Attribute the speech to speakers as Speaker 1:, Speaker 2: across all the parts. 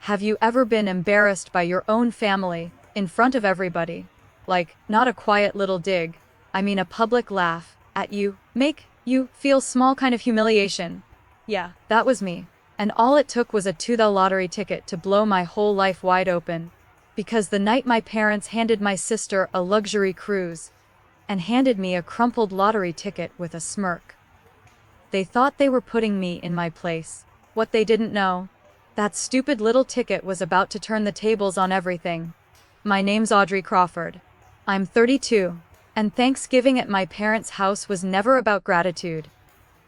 Speaker 1: Have you ever been embarrassed by your own family, in front of everybody? Like, not a quiet little dig, I mean a public laugh, at you, make you feel small kind of humiliation. Yeah, that was me. And all it took was a $2 lottery ticket to blow my whole life wide open. Because the night my parents handed my sister a luxury cruise, and handed me a crumpled lottery ticket with a smirk. They thought they were putting me in my place. What they didn't know, that stupid little ticket was about to turn the tables on everything. My name's Audrey Crawford. I'm 32, and Thanksgiving at my parents' house was never about gratitude.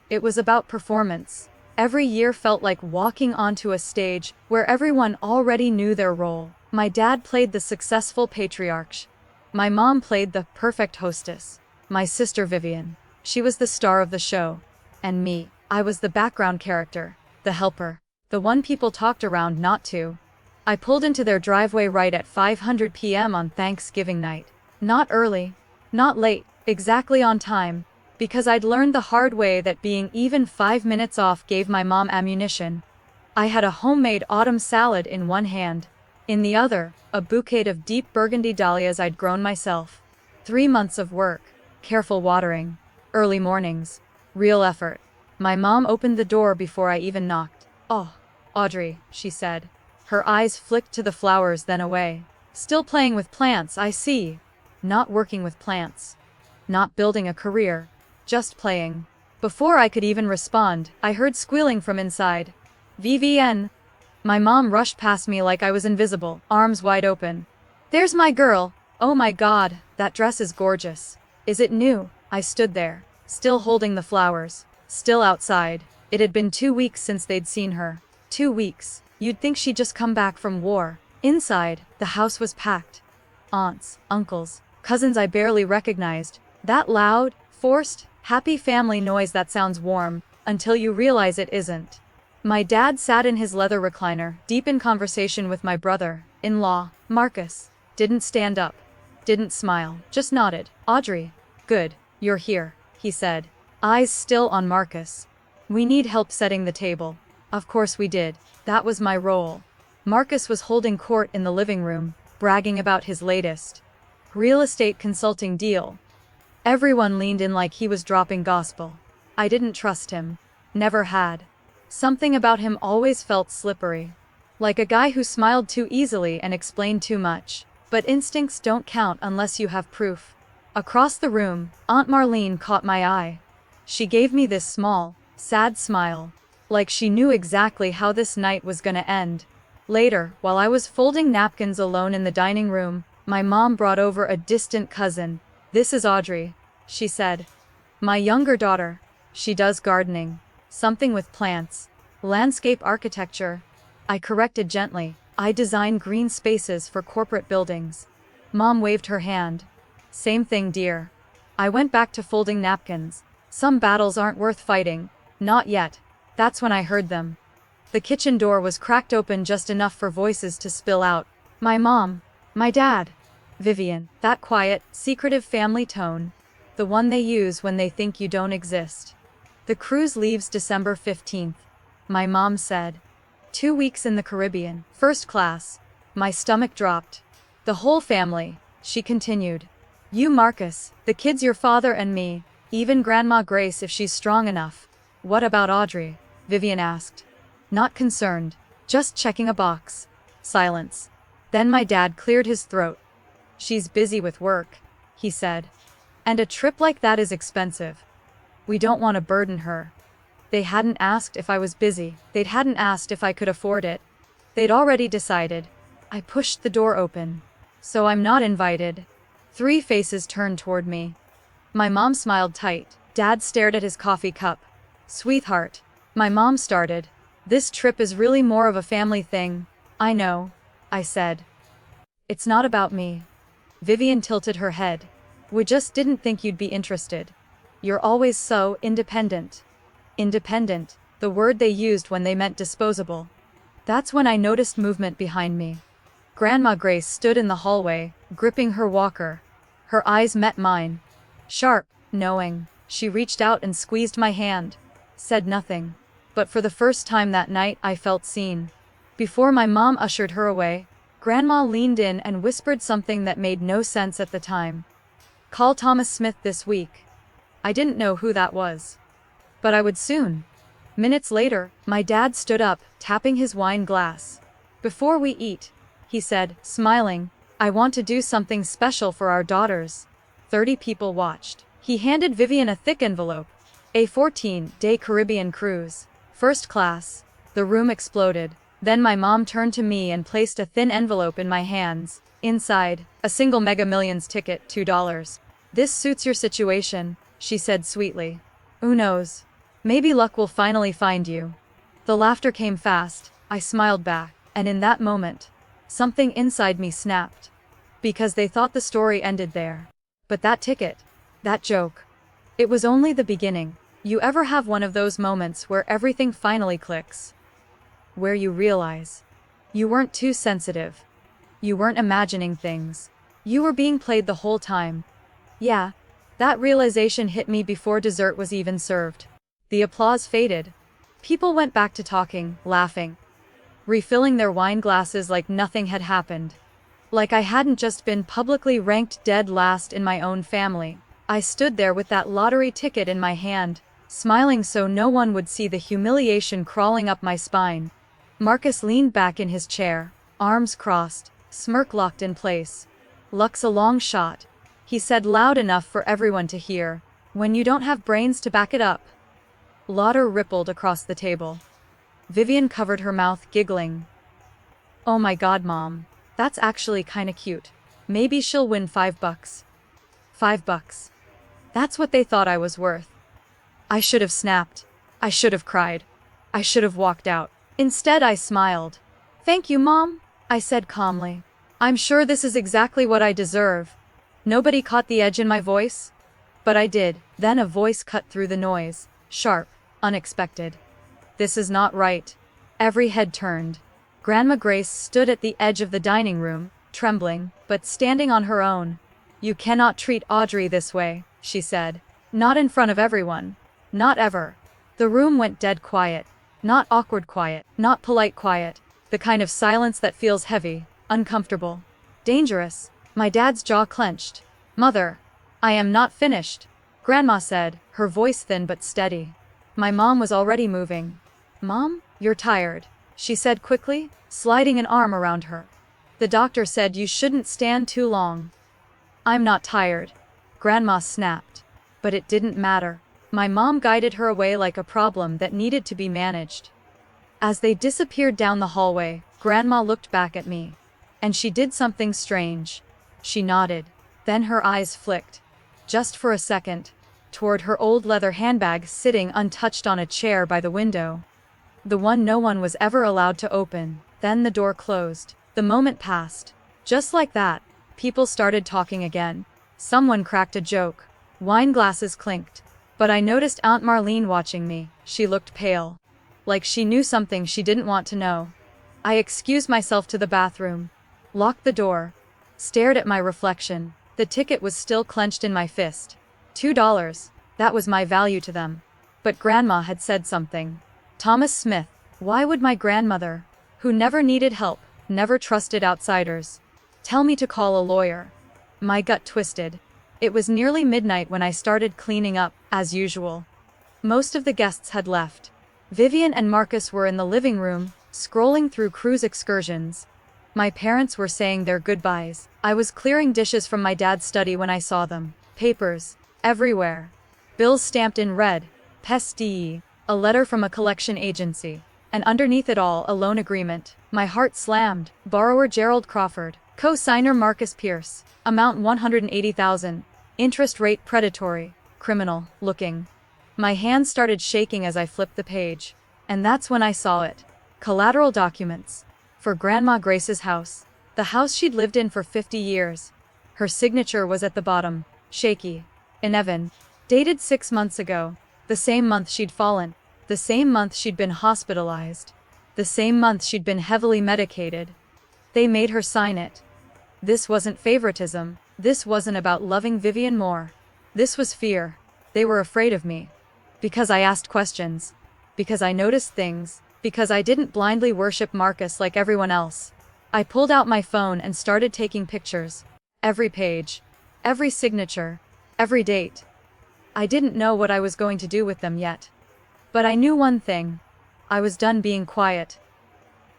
Speaker 1: It was about performance. Every year felt like walking onto a stage where everyone already knew their role. My dad played the successful patriarch. My mom played the perfect hostess. My sister Vivian, she was the star of the show. And me, I was the background character, the helper, the one people talked around not to. I pulled into their driveway right at 5:00 p.m. on Thanksgiving night. Not early, not late, exactly on time, because I'd learned the hard way that being even 5 minutes off gave my mom ammunition. I had a homemade autumn salad in one hand. In the other, a bouquet of deep burgundy dahlias I'd grown myself. 3 months of work, careful watering, early mornings, real effort. My mom opened the door before I even knocked. "Oh, Audrey," she said. Her eyes flicked to the flowers then away. "Still playing with plants, I see." Not working with plants. Not building a career. Just playing. Before I could even respond, I heard squealing from inside. "Vivienne." My mom rushed past me like I was invisible, arms wide open. "There's my girl. Oh my God, that dress is gorgeous. Is it new?" I stood there, still holding the flowers, still outside. It had been 2 weeks since they'd seen her. 2 weeks. You'd think she'd just come back from war. Inside, the house was packed. Aunts, uncles, cousins I barely recognized. That loud, forced, happy family noise that sounds warm, until you realize it isn't. My dad sat in his leather recliner, deep in conversation with my brother-in-law, Marcus. Didn't stand up. Didn't smile, just nodded. "Audrey. Good, you're here," he said, eyes still on Marcus. "We need help setting the table." Of course we did. That was my role. Marcus was holding court in the living room, bragging about his latest real estate consulting deal. Everyone leaned in like he was dropping gospel. I didn't trust him. Never had. Something about him always felt slippery. Like a guy who smiled too easily and explained too much. But instincts don't count unless you have proof. Across the room, Aunt Marlene caught my eye. She gave me this small, sad smile. Like she knew exactly how this night was gonna end. Later, while I was folding napkins alone in the dining room, my mom brought over a distant cousin. "This is Audrey," she said. "My younger daughter. She does gardening. Something with plants. Landscape architecture." I corrected gently. "I design green spaces for corporate buildings." Mom waved her hand. "Same thing, dear." I went back to folding napkins. Some battles aren't worth fighting. Not yet. That's when I heard them. The kitchen door was cracked open just enough for voices to spill out. My mom. My dad. Vivian. That quiet, secretive family tone. The one they use when they think you don't exist. "The cruise leaves December 15th. My mom said. 2 weeks in the Caribbean. First class. My stomach dropped. "The whole family," she continued. "You, Marcus, the kids, your father and me, even Grandma Grace if she's strong enough." "What about Audrey?" Vivian asked. Not concerned. Just checking a box. Silence. Then my dad cleared his throat. "She's busy with work," he said. "And a trip like that is expensive. We don't want to burden her." They hadn't asked if I was busy. They hadn't asked if I could afford it. They'd already decided. I pushed the door open. "So I'm not invited." 3 faces turned toward me. My mom smiled tight. Dad stared at his coffee cup. "Sweetheart," my mom started. "This trip is really more of a family thing." "I know," I said. "It's not about me." Vivian tilted her head. "We just didn't think you'd be interested. You're always so independent." Independent, the word they used when they meant disposable. That's when I noticed movement behind me. Grandma Grace stood in the hallway, gripping her walker. Her eyes met mine. Sharp, knowing. She reached out and squeezed my hand. Said nothing. But for the first time that night I felt seen. Before my mom ushered her away, Grandma leaned in and whispered something that made no sense at the time. "Call Thomas Smith this week." I didn't know who that was. But I would soon. Minutes later, my dad stood up, tapping his wine glass. "Before we eat," he said, smiling, "I want to do something special for our daughters." 30 people watched. He handed Vivian a thick envelope. "A 14-day Caribbean cruise. First class." The room exploded. Then my mom turned to me and placed a thin envelope in my hands. Inside, a single Mega Millions ticket, $2. "This suits your situation," she said sweetly. "Who knows? Maybe luck will finally find you." The laughter came fast. I smiled back, and in that moment, something inside me snapped. Because they thought the story ended there. But that ticket, that joke, it was only the beginning. You ever have one of those moments where everything finally clicks? Where you realize you weren't too sensitive. You weren't imagining things. You were being played the whole time. Yeah, that realization hit me before dessert was even served. The applause faded. People went back to talking, laughing, refilling their wine glasses like nothing had happened. Like I hadn't just been publicly ranked dead last in my own family. I stood there with that lottery ticket in my hand, smiling so no one would see the humiliation crawling up my spine. Marcus leaned back in his chair, arms crossed, smirk locked in place. "Luck's a long shot," he said loud enough for everyone to hear, "when you don't have brains to back it up." Laughter rippled across the table. Vivian covered her mouth, giggling. "Oh my God, Mom. That's actually kinda cute. Maybe she'll win $5. $5. That's what they thought I was worth." I should have snapped. I should have cried. I should have walked out. Instead, I smiled. "Thank you, Mom," I said calmly. "I'm sure this is exactly what I deserve." Nobody caught the edge in my voice. But I did. Then a voice cut through the noise. Sharp. Unexpected. "This is not right." Every head turned. Grandma Grace stood at the edge of the dining room, trembling, but standing on her own. "You cannot treat Audrey this way," she said. "Not in front of everyone. Not ever." The room went dead quiet. Not awkward quiet, not polite quiet. The kind of silence that feels heavy, uncomfortable, dangerous. My dad's jaw clenched. "Mother, I am not finished," Grandma said, her voice thin but steady. My mom was already moving. "Mom, you're tired," she said quickly, sliding an arm around her. "The doctor said you shouldn't stand too long." "I'm not tired," Grandma snapped. But it didn't matter. My mom guided her away like a problem that needed to be managed. As they disappeared down the hallway, Grandma looked back at me. And she did something strange. She nodded. Then her eyes flicked. Just for a second. Toward her old leather handbag sitting untouched on a chair by the window. The one no one was ever allowed to open. Then the door closed. The moment passed. Just like that, people started talking again. Someone cracked a joke. Wine glasses clinked. But I noticed Aunt Marlene watching me. She looked pale. Like she knew something she didn't want to know. I excused myself to the bathroom. Locked the door. Stared at my reflection. The ticket was still clenched in my fist. $2. That was my value to them. But Grandma had said something. Thomas Smith. Why would my grandmother, who never needed help, never trusted outsiders, tell me to call a lawyer? My gut twisted. It was nearly midnight when I started cleaning up, as usual. Most of the guests had left. Vivian and Marcus were in the living room, scrolling through cruise excursions. My parents were saying their goodbyes. I was clearing dishes from my dad's study when I saw them. Papers. Everywhere. Bills stamped in red. Peste. A letter from a collection agency. And underneath it all, a loan agreement. My heart slammed. Borrower Gerald Crawford. Co-signer Marcus Pierce. Amount $180,000. Interest rate predatory. Criminal looking. My hands started shaking as I flipped the page. And that's when I saw it. Collateral documents. For Grandma Grace's house. The house she'd lived in for 50 years. Her signature was at the bottom. Shaky. In Evan. Dated 6 months ago. The same month she'd fallen. The same month she'd been hospitalized. The same month she'd been heavily medicated. They made her sign it. This wasn't favoritism. This wasn't about loving Vivian more. This was fear. They were afraid of me. Because I asked questions. Because I noticed things. Because I didn't blindly worship Marcus like everyone else. I pulled out my phone and started taking pictures. Every page. Every signature. Every date. I didn't know what I was going to do with them yet. But I knew one thing. I was done being quiet.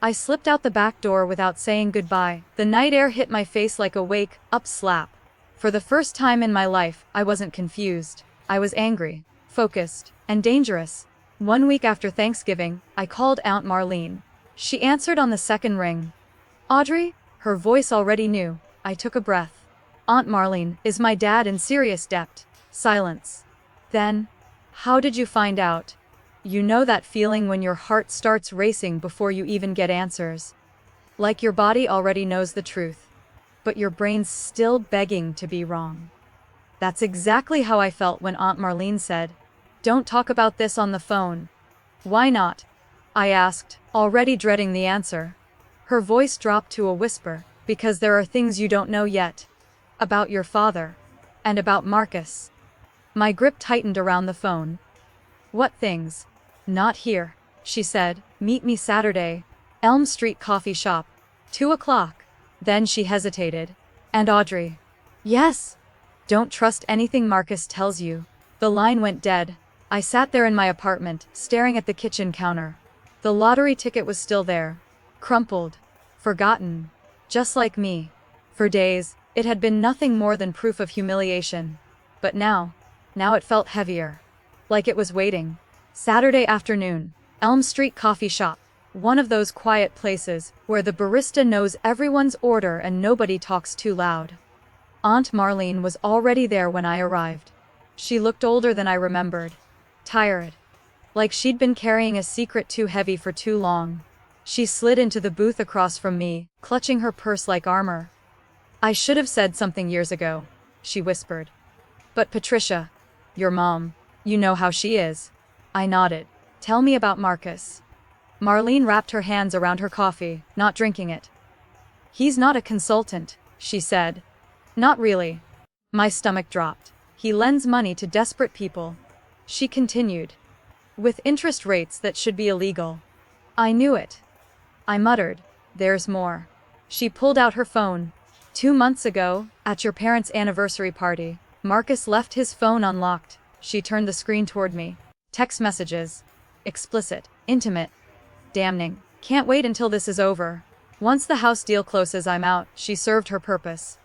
Speaker 1: I slipped out the back door without saying goodbye. The night air hit my face like a wake-up slap. For the first time in my life, I wasn't confused. I was angry, focused, and dangerous. 1 week after Thanksgiving, I called Aunt Marlene. She answered on the second ring. Audrey? Her voice already knew. I took a breath. Aunt Marlene, is my dad in serious debt? Silence. Then, how did you find out? You know that feeling when your heart starts racing before you even get answers. Like your body already knows the truth, but your brain's still begging to be wrong. That's exactly how I felt when Aunt Marlene said, "Don't talk about this on the phone." Why not? I asked, already dreading the answer. Her voice dropped to a whisper, because there are things you don't know yet. About your father. And about Marcus. My grip tightened around the phone. What things? Not here, she said. Meet me Saturday. Elm Street coffee shop. 2 o'clock. Then she hesitated. And Audrey. Yes. Don't trust anything Marcus tells you. The line went dead. I sat there in my apartment, staring at the kitchen counter. The lottery ticket was still there. Crumpled. Forgotten. Just like me. For days, it had been nothing more than proof of humiliation. But now it felt heavier. Like it was waiting. Saturday afternoon. Elm Street coffee shop. One of those quiet places where the barista knows everyone's order and nobody talks too loud. Aunt Marlene was already there when I arrived. She looked older than I remembered. Tired. Like she'd been carrying a secret too heavy for too long. She slid into the booth across from me, clutching her purse like armor. I should have said something years ago, she whispered. But Patricia, your mom, you know how she is. I nodded. Tell me about Marcus. Marlene wrapped her hands around her coffee, not drinking it. He's not a consultant, she said. Not really. My stomach dropped. He lends money to desperate people. She continued. With interest rates that should be illegal. I knew it. I muttered. There's more. She pulled out her phone. 2 months ago, at your parents' anniversary party, Marcus left his phone unlocked. She turned the screen toward me. Text messages. Explicit. Intimate. Damning. Can't wait until this is over. Once the house deal closes, I'm out. She served her purpose.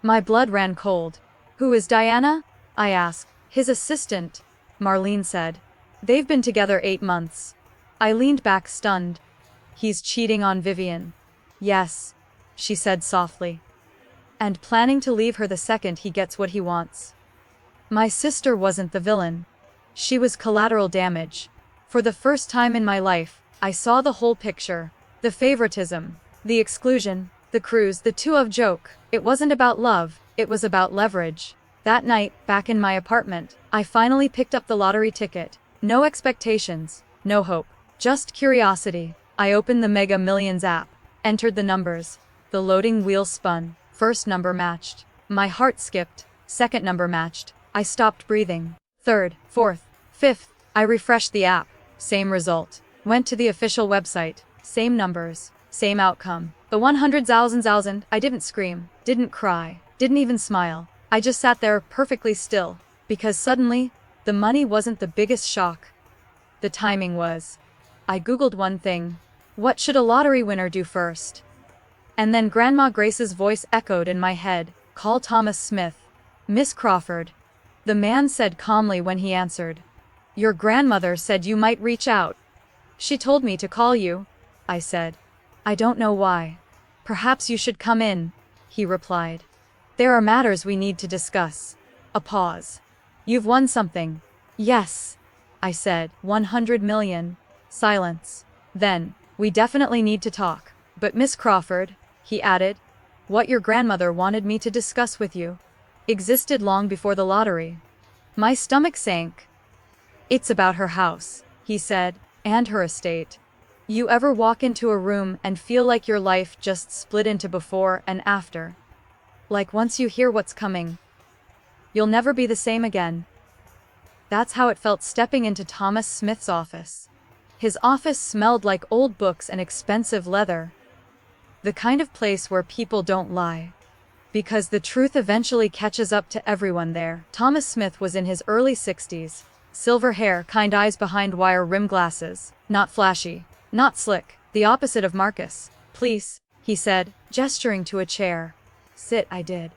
Speaker 1: My blood ran cold. Who is Diana? I asked. His assistant, Marlene said. They've been together 8 months. I leaned back stunned. He's cheating on Vivian. Yes, she said softly. And planning to leave her the second he gets what he wants. My sister wasn't the villain. She was collateral damage. For the first time in my life, I saw the whole picture. The favoritism, the exclusion, the cruise, the two-of joke. It wasn't about love, it was about leverage. That night, back in my apartment, I finally picked up the lottery ticket. No expectations, no hope, just curiosity. I opened the Mega Millions app, entered the numbers. The loading wheel spun. First number matched. My heart skipped. Second number matched. I stopped breathing. Third, fourth, fifth. I refreshed the app. Same result. Went to the official website. Same numbers. Same outcome. The 100,000. I didn't scream. Didn't cry. Didn't even smile. I just sat there perfectly still. Because suddenly, the money wasn't the biggest shock. The timing was. I Googled one thing. What should a lottery winner do first? And then Grandma Grace's voice echoed in my head. Call Thomas Smith. Miss Crawford. The man said calmly when he answered. Your grandmother said you might reach out. She told me to call you, I said. I don't know why. Perhaps you should come in, he replied. There are matters we need to discuss. A pause. You've won something. Yes, I said. 100 million. Silence. Then, we definitely need to talk. But Miss Crawford, he added, what your grandmother wanted me to discuss with you existed long before the lottery. My stomach sank. It's about her house, he said, and her estate. You ever walk into a room and feel like your life just split into before and after? Like once you hear what's coming, you'll never be the same again. That's how it felt stepping into Thomas Smith's office. His office smelled like old books and expensive leather. The kind of place where people don't lie. Because the truth eventually catches up to everyone there. Thomas Smith was in his early 60s. Silver hair, kind eyes behind wire rim glasses. Not flashy. Not slick. The opposite of Marcus. Please, he said, gesturing to a chair. Sit, I did.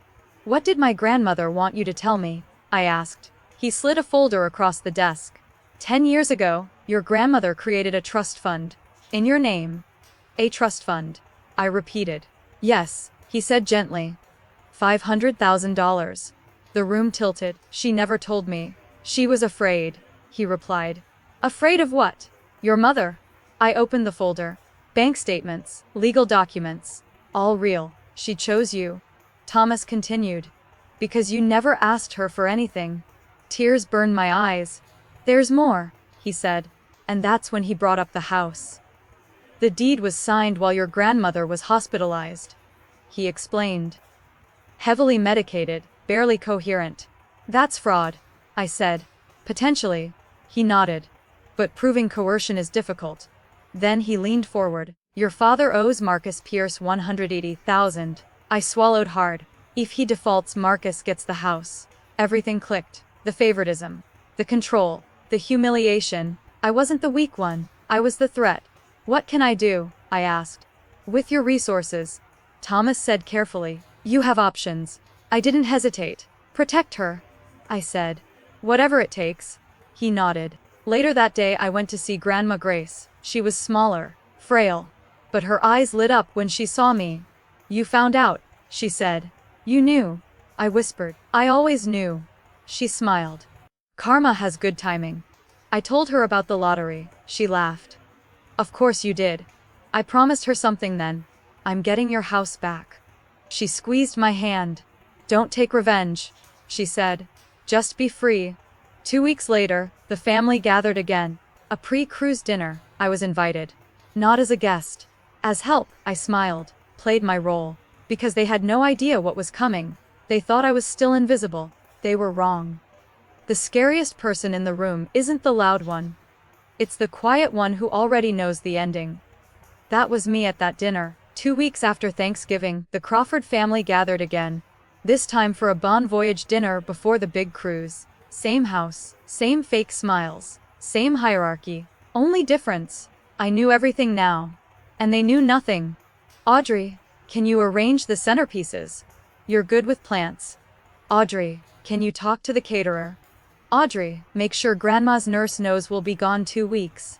Speaker 1: What did my grandmother want you to tell me? I asked. He slid a folder across the desk. 10 years ago, your grandmother created a trust fund. In your name. A trust fund. I repeated. Yes, he said gently. $500,000. The room tilted. She never told me. She was afraid, he replied. Afraid of what? Your mother. I opened the folder. Bank statements, legal documents. All real. She chose you. Thomas continued. Because you never asked her for anything. Tears burned my eyes. There's more, he said. And that's when he brought up the house. The deed was signed while your grandmother was hospitalized. He explained. Heavily medicated, barely coherent. That's fraud, I said. Potentially. He nodded. But proving coercion is difficult. Then he leaned forward. Your father owes Marcus Pierce $180,000. I swallowed hard. If he defaults, Marcus gets the house. Everything clicked. The favoritism. The control. The humiliation. I wasn't the weak one. I was the threat. What can I do? I asked. With your resources. Thomas said carefully. You have options. I didn't hesitate. Protect her. I said. Whatever it takes. He nodded. Later that day I went to see Grandma Grace. She was smaller, frail. But her eyes lit up when she saw me. You found out, she said. You knew. I whispered. I always knew. She smiled. Karma has good timing. I told her about the lottery. She laughed. Of course you did. I promised her something then. I'm getting your house back. She squeezed my hand. Don't take revenge, she said. Just be free. 2 weeks later, the family gathered again. A pre-cruise dinner. I was invited. Not as a guest. As help, I smiled, played my role. Because they had no idea what was coming. They thought I was still invisible. They were wrong. The scariest person in the room isn't the loud one. It's the quiet one who already knows the ending. That was me at that dinner. 2 weeks after Thanksgiving, the Crawford family gathered again. This time for a bon voyage dinner before the big cruise. Same house, same fake smiles, same hierarchy. Only difference. I knew everything now. And they knew nothing. Audrey, can you arrange the centerpieces? You're good with plants. Audrey, can you talk to the caterer? Audrey, make sure Grandma's nurse knows we'll be gone 2 weeks.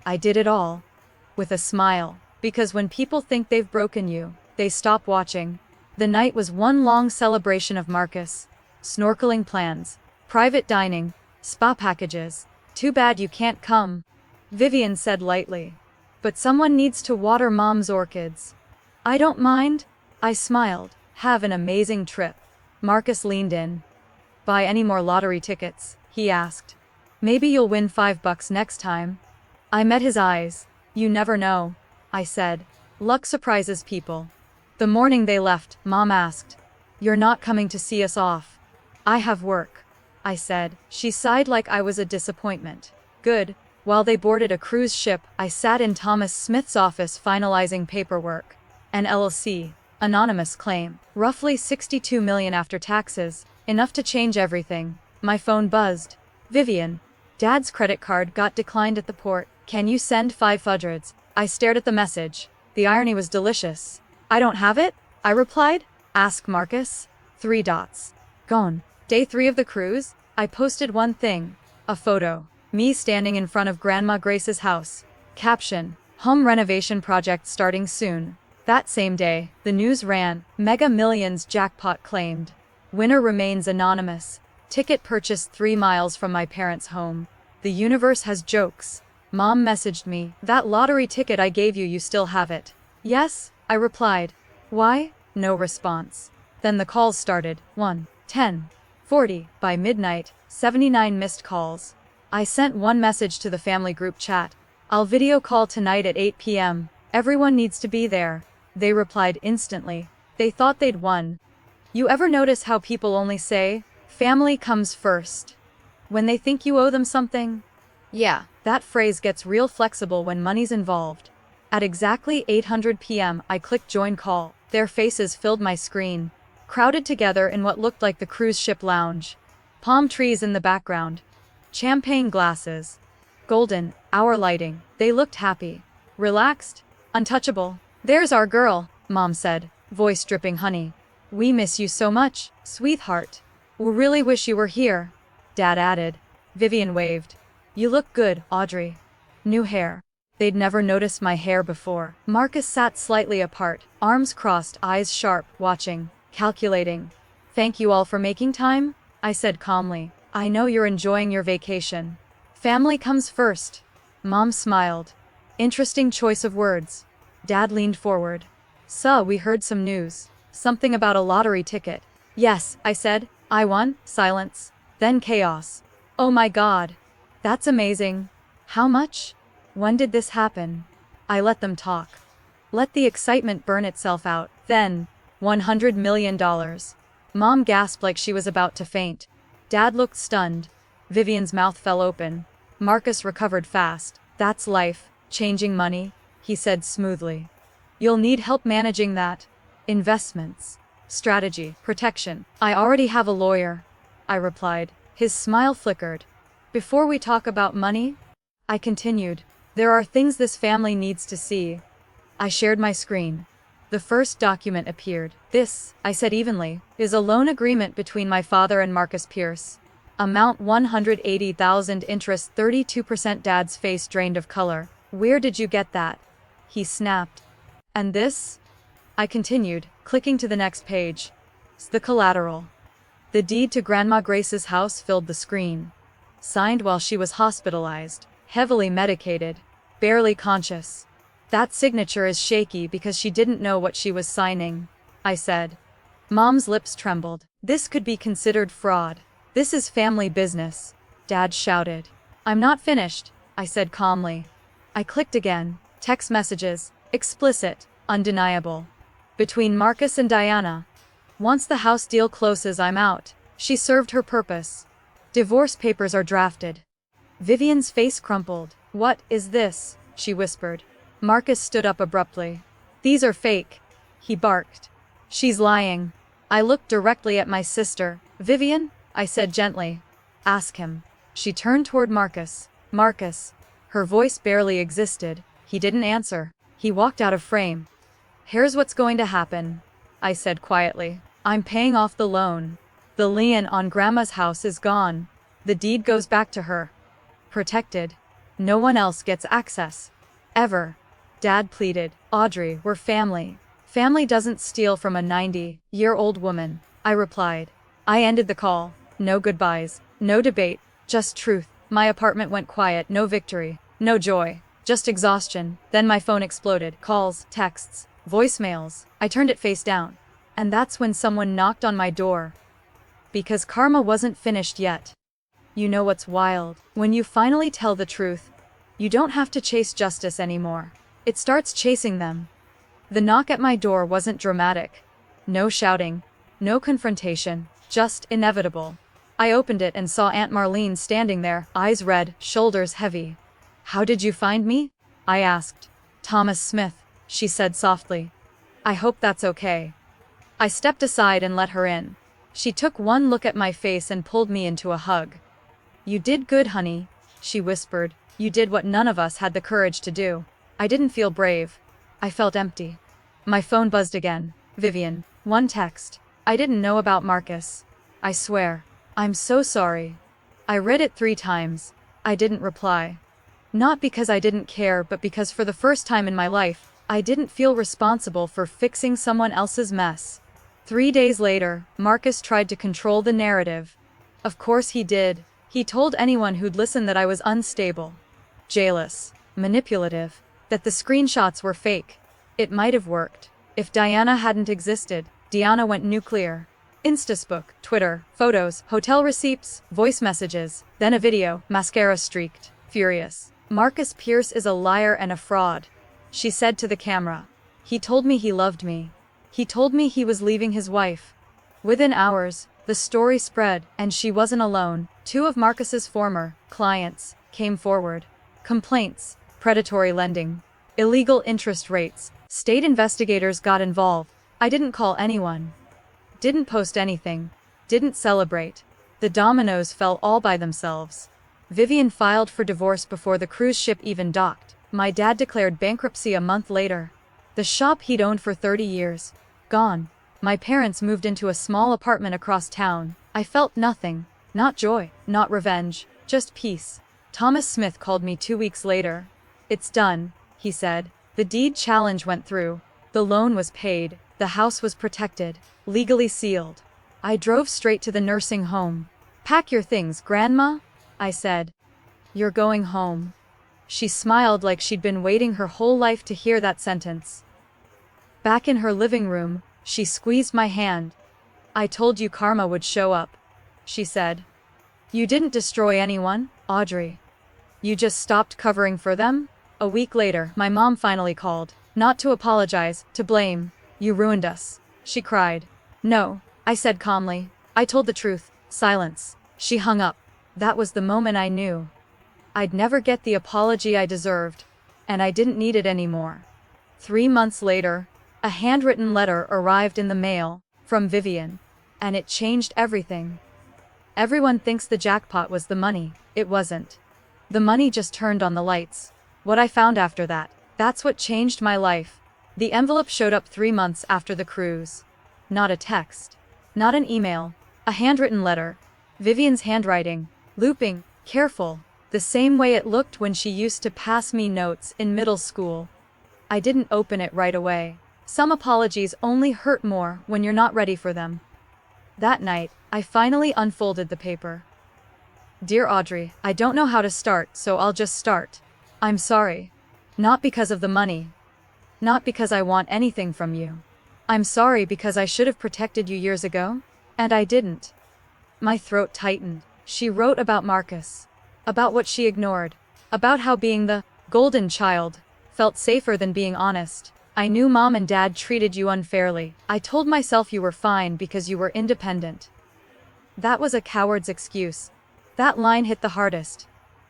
Speaker 1: I did it all. With a smile. Because when people think they've broken you, they stop watching. The night was one long celebration of Marcus. Snorkeling plans, private dining, spa packages. Too bad you can't come. Vivian said lightly. But someone needs to water Mom's orchids. I don't mind. I smiled. Have an amazing trip. Marcus leaned in. Buy any more lottery tickets? He asked. Maybe you'll win $5 next time. I met his eyes. You never know, I said. Luck surprises people. The morning they left, Mom asked, You're not coming to see us off? I have work, I said. She sighed like I was a disappointment. Good. While they boarded a cruise ship, I sat in Thomas Smith's office finalizing paperwork. An LLC, anonymous claim, roughly $62 million after taxes, enough to change everything. My phone buzzed. Vivian. Dad's credit card got declined at the port. Can you send $500? I stared at the message. The irony was delicious. I don't have it? I replied. Ask Marcus. 3 dots. Gone. Day 3 of the cruise, I posted one thing. A photo. Me standing in front of Grandma Grace's house. Caption. Home renovation project starting soon. That same day, the news ran. Mega Millions jackpot claimed. Winner remains anonymous. Ticket purchased 3 miles from my parents' home. The universe has jokes. Mom messaged me. That lottery ticket I gave you still have it? Yes, I replied. Why? No response. Then the calls started. 1, 10, 40. By midnight, 79 missed calls. I sent one message to the family group chat. I'll video call tonight at 8 p.m. Everyone needs to be there. They replied instantly. They thought they'd won. You ever notice how people only say, family comes first, when they think you owe them something? Yeah, That phrase gets real flexible when money's involved. At exactly 8:00 p.m., I clicked join call. Their faces filled my screen, crowded together in what looked like the cruise ship lounge. Palm trees in the background. Champagne glasses. Golden, hour lighting. They looked happy. Relaxed. Untouchable. "There's our girl," Mom said, voice dripping honey. "We miss you so much, sweetheart. We really wish you were here," Dad added. Vivian waved. "You look good, Audrey. New hair." They'd never noticed my hair before. Marcus sat slightly apart, arms crossed, eyes sharp, watching, calculating. "Thank you all for making time," I said calmly. "I know you're enjoying your vacation. Family comes first." Mom smiled. Interesting choice of words. Dad leaned forward. "So, we heard some news. Something about a lottery ticket." "Yes," I said. "I won." Silence. Then chaos. "Oh my God. That's amazing. How much? When did this happen?" I let them talk. Let the excitement burn itself out. Then, $100 million. Mom gasped like she was about to faint. Dad looked stunned. Vivian's mouth fell open. Marcus recovered fast. "That's life, changing money," he said smoothly. "You'll need help managing that. Investments, strategy, protection." "I already have a lawyer," I replied. His smile flickered. "Before we talk about money," I continued, "there are things this family needs to see." I shared my screen. The first document appeared. "This," I said evenly, "is a loan agreement between my father and Marcus Pierce. Amount $180,000, interest 32%." Dad's face drained of color. "Where did you get that?" he snapped. "And this?" I continued, clicking to the next page. "The collateral. The deed to Grandma Grace's house filled the screen. Signed while she was hospitalized, heavily medicated, barely conscious. That signature is shaky because she didn't know what she was signing," I said. Mom's lips trembled. "This could be considered fraud. This is family business," Dad shouted. "I'm not finished," I said calmly. I clicked again. Text messages. Explicit. Undeniable. "Between Marcus and Diana. Once the house deal closes, I'm out. She served her purpose. Divorce papers are drafted." Vivian's face crumpled. "What is this?" she whispered. Marcus stood up abruptly. "These are fake," he barked. "She's lying." I looked directly at my sister. "Vivian," I said gently. "Ask him." She turned toward Marcus. "Marcus." Her voice barely existed. He didn't answer. He walked out of frame. "Here's what's going to happen," I said quietly. "I'm paying off the loan. The lien on Grandma's house is gone. The deed goes back to her. Protected. No one else gets access. Ever." Dad pleaded. "Audrey, we're family. Family doesn't steal from a 90-year-old woman," I replied. I ended the call. No goodbyes. No debate. Just truth. My apartment went quiet. No victory. No joy. Just exhaustion. Then my phone exploded. Calls, texts, voicemails. I turned it face down. And that's when someone knocked on my door. Because karma wasn't finished yet. You know what's wild? When you finally tell the truth, you don't have to chase justice anymore. It starts chasing them. The knock at my door wasn't dramatic. No shouting. No confrontation. Just inevitable. I opened it and saw Aunt Marlene standing there, eyes red, shoulders heavy. "How did you find me?" I asked. "Thomas Smith," she said softly. "I hope that's okay." I stepped aside and let her in. She took one look at my face and pulled me into a hug. "You did good, honey," she whispered. "You did what none of us had the courage to do." I didn't feel brave. I felt empty. My phone buzzed again. "Vivian." One text. "I didn't know about Marcus. I swear. I'm so sorry." I read it 3 times. I didn't reply. Not because I didn't care, but because for the first time in my life, I didn't feel responsible for fixing someone else's mess. 3 days later, Marcus tried to control the narrative. Of course he did. He told anyone who'd listen that I was unstable, jealous, manipulative, that the screenshots were fake. It might have worked. If Diana hadn't existed, Diana went nuclear. Instabook, Twitter, photos, hotel receipts, voice messages, then a video, mascara streaked. Furious. "Marcus Pierce is a liar and a fraud," she said to the camera. "He told me he loved me. He told me he was leaving his wife." Within hours, the story spread, and she wasn't alone. 2 of Marcus's former clients came forward. Complaints, predatory lending, illegal interest rates. State investigators got involved. I didn't call anyone. Didn't post anything. Didn't celebrate. The dominoes fell all by themselves. Vivian filed for divorce before the cruise ship even docked. My dad declared bankruptcy a month later. The shop he'd owned for 30 years. Gone. My parents moved into a small apartment across town. I felt nothing. Not joy, not revenge, just peace. Thomas Smith called me 2 weeks later. "It's done," he said. "The deed challenge went through. The loan was paid. The house was protected, legally sealed." I drove straight to the nursing home. "Pack your things, Grandma," I said. "You're going home." She smiled like she'd been waiting her whole life to hear that sentence. Back in her living room, she squeezed my hand. "I told you karma would show up," she said. "You didn't destroy anyone, Audrey. You just stopped covering for them." A week later, my mom finally called. Not to apologize, to blame. "You ruined us," she cried. "No," I said calmly. "I told the truth." Silence. She hung up. That was the moment I knew I'd never get the apology I deserved, and I didn't need it anymore. 3 months later, a handwritten letter arrived in the mail, from Vivian, and it changed everything. Everyone thinks the jackpot was the money. It wasn't. The money just turned on the lights. What I found after that, that's what changed my life. The envelope showed up 3 months after the cruise. Not a text. Not an email. A handwritten letter. Vivian's handwriting. Looping. Careful. The same way it looked when she used to pass me notes in middle school. I didn't open it right away. Some apologies only hurt more when you're not ready for them. That night, I finally unfolded the paper. "Dear Audrey, I don't know how to start, so I'll just start. I'm sorry. Not because of the money. Not because I want anything from you. I'm sorry because I should have protected you years ago, and I didn't." My throat tightened. She wrote about Marcus. About what she ignored. About how being the golden child felt safer than being honest. "I knew Mom and Dad treated you unfairly. I told myself you were fine because you were independent. That was a coward's excuse." That line hit the hardest.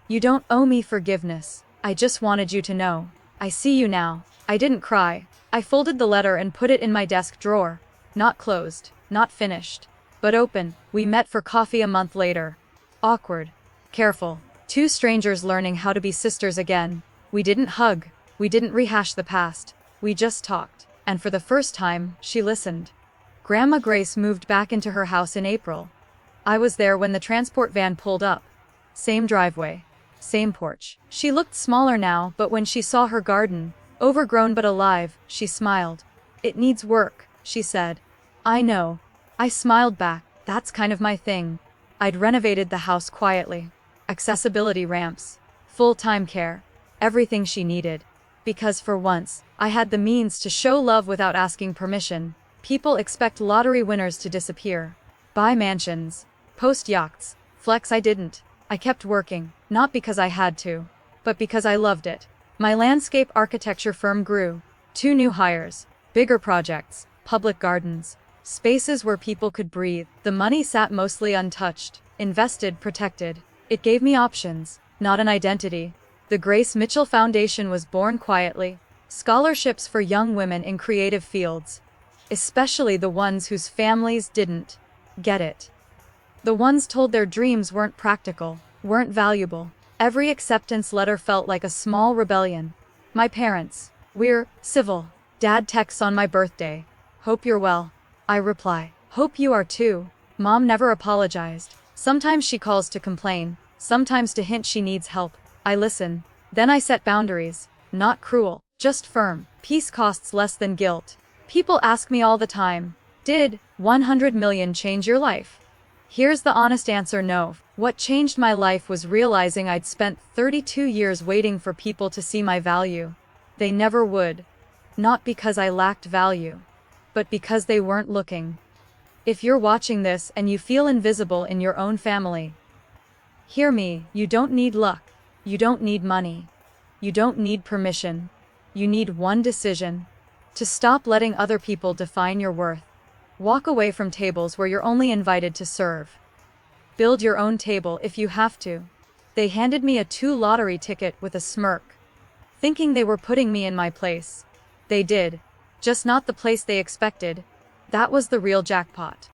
Speaker 1: "You don't owe me forgiveness. I just wanted you to know. I see you now." I didn't cry. I folded the letter and put it in my desk drawer. Not closed, not finished, but open. We met for coffee a month later. Awkward. Careful. 2 strangers learning how to be sisters again. We didn't hug. We didn't rehash the past. We just talked. And for the first time, she listened. Grandma Grace moved back into her house in April. I was there when the transport van pulled up. Same driveway. Same porch. She looked smaller now, but when she saw her garden, overgrown but alive, she smiled. "It needs work," she said. "I know." I smiled back. That's kind of my thing. I'd renovated the house quietly. Accessibility ramps. Full-time care. Everything she needed. Because for once, I had the means to show love without asking permission. People expect lottery winners to disappear. Buy mansions. Post yachts. Flex. I didn't. I kept working, not because I had to, but because I loved it. My landscape architecture firm grew. 2 new hires. Bigger projects. Public gardens. Spaces where people could breathe. The money sat mostly untouched. Invested, protected. It gave me options, not an identity. The Grace Mitchell Foundation was born quietly. Scholarships for young women in creative fields. Especially the ones whose families didn't get it. The ones told their dreams weren't practical, weren't valuable. Every acceptance letter felt like a small rebellion. My parents. "We're civil." Dad texts on my birthday. "Hope you're well." I reply. "Hope you are too." Mom never apologized. Sometimes she calls to complain, sometimes to hint she needs help. I listen. Then I set boundaries. Not cruel, just firm. Peace costs less than guilt. People ask me all the time, "Did 100 million change your life?" Here's the honest answer: no. What changed my life was realizing I'd spent 32 years waiting for people to see my value. They never would. Not because I lacked value, but because they weren't looking. If you're watching this and you feel invisible in your own family, hear me. You don't need luck. You don't need money. You don't need permission. You need one decision: to stop letting other people define your worth. Walk away from tables where you're only invited to serve. Build your own table if you have to. They handed me a 2 lottery ticket with a smirk, thinking they were putting me in my place. They did. Just not the place they expected. That was the real jackpot.